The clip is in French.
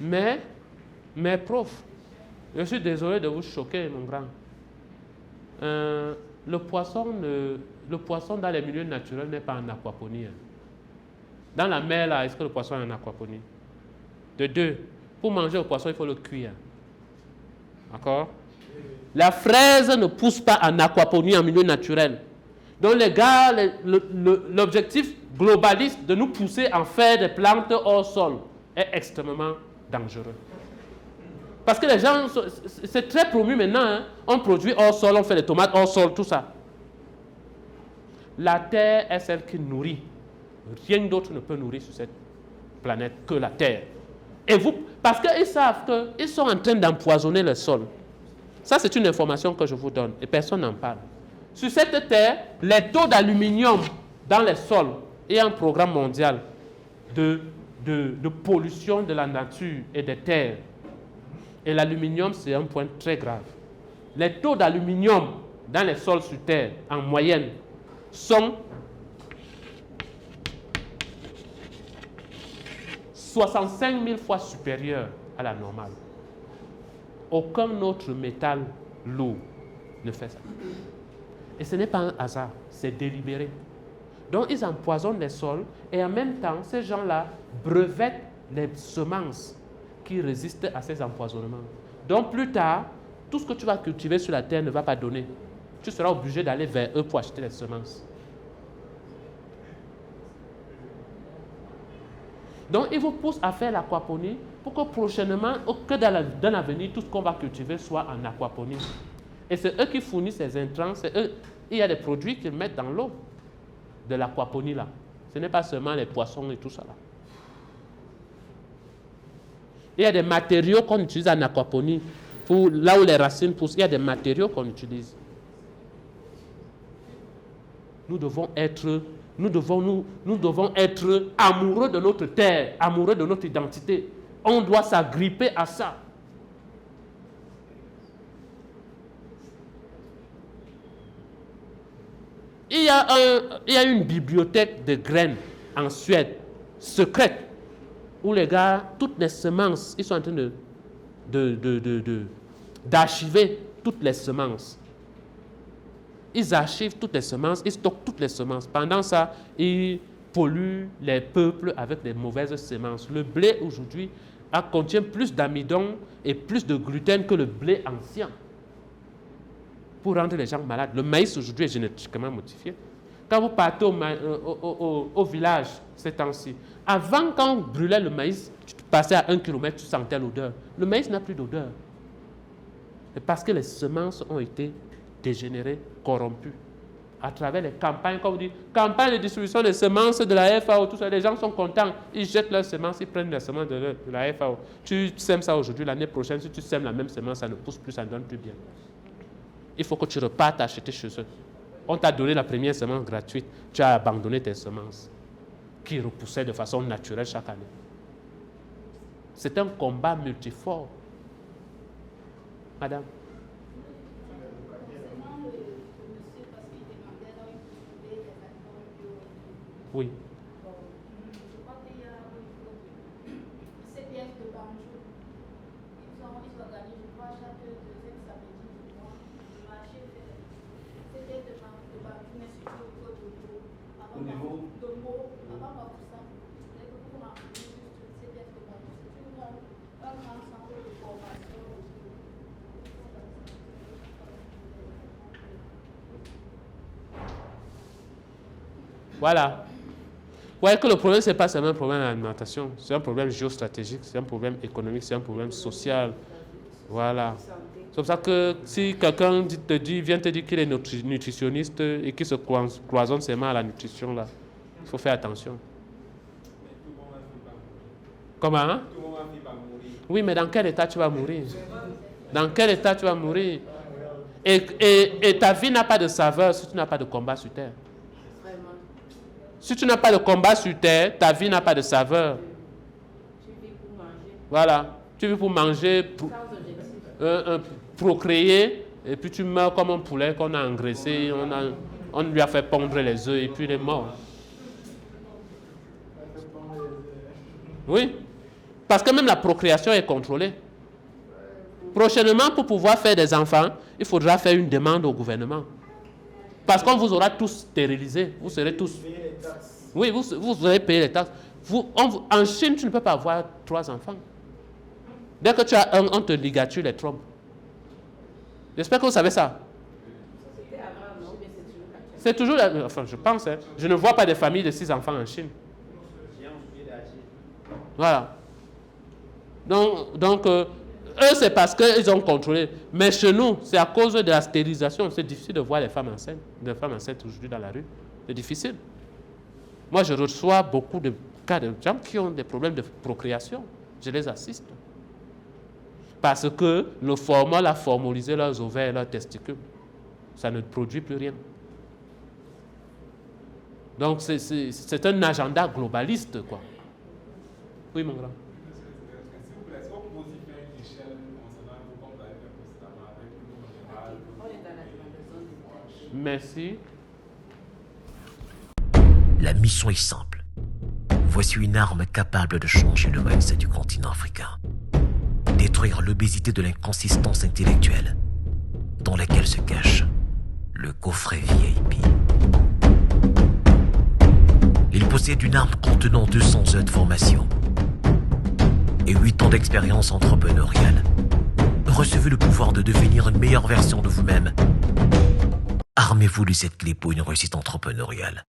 Mais prof, je suis désolé de vous choquer, mon grand. Le poisson dans les milieux naturels n'est pas en aquaponie. Dans la mer, là, est-ce que le poisson est en aquaponie? De deux, pour manger le poisson, il faut le cuire. D'accord? La fraise ne pousse pas en aquaponie en milieu naturel. Donc les gars, l'objectif globaliste de nous pousser à faire des plantes hors sol est extrêmement dangereux. Parce que les gens, c'est très promu maintenant, hein? On produit hors sol, on fait des tomates hors sol, tout ça. La terre est celle qui nourrit. Rien d'autre ne peut nourrir sur cette planète que la terre. Et vous, parce qu'ils savent qu'ils sont en train d'empoisonner le sol. Ça, c'est une information que je vous donne et personne n'en parle. Sur cette terre, les taux d'aluminium dans les sols et un programme mondial de pollution de la nature et des terres. Et l'aluminium, c'est un point très grave. Les taux d'aluminium dans les sols sur terre, en moyenne, sont 65 000 fois supérieurs à la normale. Aucun autre métal lourd ne fait ça. Et ce n'est pas un hasard, c'est délibéré. Donc ils empoisonnent les sols et en même temps, ces gens-là brevettent les semences qui résistent à ces empoisonnements. Donc plus tard, tout ce que tu vas cultiver sur la terre ne va pas donner. Tu seras obligé d'aller vers eux pour acheter les semences. Donc ils vous poussent à faire l'aquaponie pour que prochainement, que dans l'avenir, tout ce qu'on va cultiver soit en aquaponie. Et c'est eux qui fournissent ces intrants, c'est eux. Il y a des produits qu'ils mettent dans l'eau de l'aquaponie là. Ce n'est pas seulement les poissons et tout ça là. Il y a des matériaux qu'on utilise en aquaponie. Pour là où les racines poussent, il y a des matériaux qu'on utilise. Nous devons être amoureux de notre terre, amoureux de notre identité. On doit s'agripper à ça. Il y a une bibliothèque de graines en Suède, secrète, où les gars, toutes les semences, ils sont en train d'archiver toutes les semences. Ils archivent toutes les semences, ils stockent toutes les semences. Pendant ça, ils polluent les peuples avec des mauvaises semences. Le blé aujourd'hui contient plus d'amidon et plus de gluten que le blé ancien. Pour rendre les gens malades. Le maïs aujourd'hui est génétiquement modifié. Quand vous partez au village ces temps-ci, avant quand on brûlait le maïs, tu passais à 1 km, tu sentais l'odeur. Le maïs n'a plus d'odeur. C'est parce que les semences ont été dégénérées, corrompues. À travers les campagnes, comme vous dites, campagne de distribution des semences de la FAO, tout ça, les gens sont contents, ils jettent leurs semences, ils prennent les semences de la FAO. Tu sèmes ça aujourd'hui, l'année prochaine, si tu sèmes la même semence, ça ne pousse plus, ça ne donne plus bien. Il faut que tu repartes acheter chez eux. On t'a donné la première semence gratuite, tu as abandonné tes semences qui repoussaient de façon naturelle chaque année. C'est un combat multifort. Madame. Oui. Voilà. Vous voyez que le problème, ce n'est pas seulement un problème d'alimentation, c'est un problème géostratégique, c'est un problème économique, c'est un problème social. Voilà. C'est pour ça que si quelqu'un vient te dire qu'il est nutritionniste et qu'il se cloisonne ses mains à la nutrition, là, il faut faire attention. Comment hein? Oui, mais dans quel état tu vas mourir? Dans quel état tu vas mourir? Et ta vie n'a pas de saveur si tu n'as pas de combat sur terre. Si tu n'as pas de combat sur terre, ta vie n'a pas de saveur. Tu vis pour manger. Voilà. Tu vis pour manger, procréer, et puis tu meurs comme un poulet qu'on a engraissé, on lui a fait pondre les œufs, et puis il est mort. Oui. Parce que même la procréation est contrôlée. Prochainement, pour pouvoir faire des enfants, il faudra faire une demande au gouvernement. Parce qu'on vous aura tous stérilisés. Vous serez tous... Oui, vous aurez payé les taxes. En Chine, tu ne peux pas avoir 3 enfants. Dès que tu as un, on te ligature les trompes. J'espère que vous savez ça. C'est toujours... Enfin, je pense. Hein. Je ne vois pas de famille de 6 enfants en Chine. Voilà. Donc eux, c'est parce qu'ils ont contrôlé. Mais chez nous, c'est à cause de la stérilisation. C'est difficile de voir les femmes enceintes aujourd'hui dans la rue. C'est difficile. Moi, je reçois beaucoup de cas de gens qui ont des problèmes de procréation. Je les assiste. Parce que le formol a formalisé leurs ovaires et leurs testicules. Ça ne produit plus rien. Donc, c'est un agenda globaliste, quoi. Oui, mon grand. Merci. La mission est simple. Voici une arme capable de changer le mindset du continent africain. Détruire l'obésité de l'inconsistance intellectuelle dans laquelle se cache le coffret VIP. Il possède une arme contenant 200 heures de formation et 8 ans d'expérience entrepreneuriale. Recevez le pouvoir de devenir une meilleure version de vous-même. Armez-vous de cette clé pour une réussite entrepreneuriale.